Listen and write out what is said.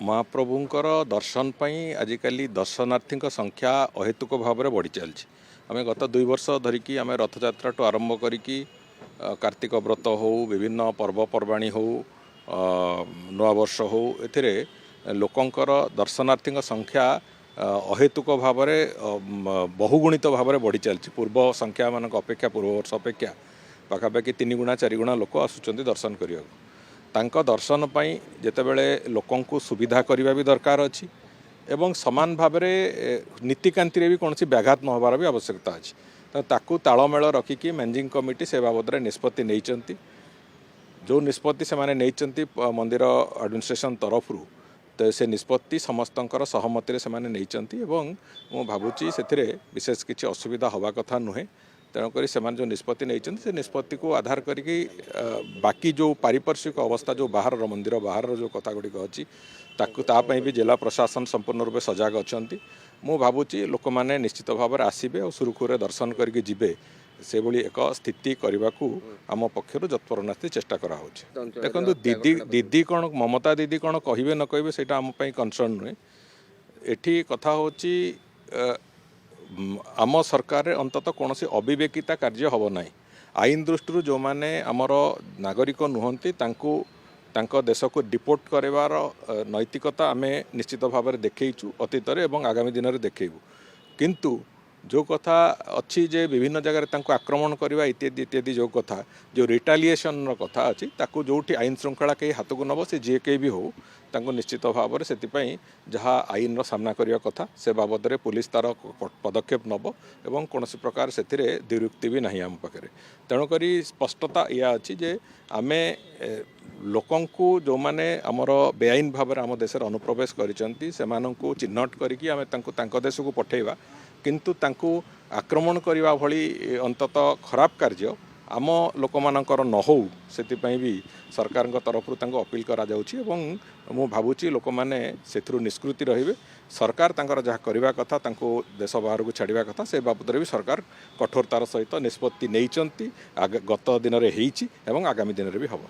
महाप्रभुंकर दर्शन पर आजिकल दर्शनार्थी संख्या अहेतुक भाव में बढ़ी चलती। आम गत 2 वर्ष धरिकी आम रथयात्रा टू आरंभ करिकी कार्तिक व्रत हो विभिन्न पर्वपर्वाणी हो नूआवर्ष हो एथिरे लोकंकर दर्शनार्थी संख्या अहेतुक भाव में बहुगुणित भाव में बढ़ी चलती। पूर्व संख्या मान अपेक्षा पूर्व वर्ष अपेक्षा पाखापाखि 3 गुणा 4 गुणा लोक आसुचंती दर्शन करने। तांको दर्शन पाई जेतेबेले लोकंकु सुविधा करबा भी दरकार अछि एवं समान भाव में नीतिकांति भी कौन व्याघात न होबार भी आवश्यकता अछि। तो ताकू तालमेल रखिकी मैनेजिंग कमिटी से बाबद निष्पत्ति नहीं जो निष्पत्ति से माने नहीं मंदिर एडमिनिस्ट्रेशन तरफ तो से निष्पत्ति समस्तंकर सहमति से नहीं मु भावुची से विशेष किसी असुविधा हवा कथा नुहे। तेणुक से जो निष्पत्ति नहीं से निष्पत्ति को आधार करी बाकी जो पारिपार्श्विक अवस्था जो बाहर मंदिर बाहर जो कथा गुड़िक अच्छी ताकू भी जिला प्रशासन संपूर्ण रूप सजग अच्छा। मु भावुची लोक मैंने निश्चित भाव में आसबे और सुरुखुरे दर्शन करके जिबे से भली एक स्थिति करने को आम पक्षर जत्परनास्ति चेष्टा करा देखो दीदी कौन ममता दीदी कौन कहे न कहे से आम कनसर्न नुहे। एठी कथा होची आम सरकार अंततः कौन अविवेकिता कार्य हम ना। आईन दृष्टि जो मैंने आमर नागरिक नुहति तांको देश को डिपोर्ट करार नैतिकता आम निश्चित भाव में देखु अतीत एवं आगामी दिन में देखू। किंतु जो कथा अच्छी जे विभिन्न जगह आक्रमण करवा इत्यादि इत्यादि जो कथा जो रिटालिएशन कथा अच्छी ताकू जो आईन श्रृंखला कहीं हाथ को नब से जी के भी हो तांको निश्चित भाव में से जहाँ आईन सामना करने कथा से बाबद में पुलिस तार पदक्षेप नब एवं कौन प्रकार से द्विरुक्ति भी नहीं आम पाखे। तेणुक स्पष्टता या अच्छी जे आमे लोकंकु जो माने आमर बेआईन भाव में आम देश अनुप्रवेश करिसेंती सेमानंकु चिन्हट करिकी आमे तांको देश को पठेवा। किंतु तांकु आक्रमण करने भली अंततः खराब कार्य आम लोक मानकर न हो से भी सरकार तरफ अपील करा जाउछि एवं मु भावुची लोक माने सेथुरु निष्कृति रहिबे। सरकार तांकर जहाँ करबा कथा तांको देश बाहर को छाड़िबा कथा से बाबद भी सरकार कठोरतार सहित निष्पत्ति नैचंती गत दिन रे हेइछि एवं आगामी दिन रे भी हबो।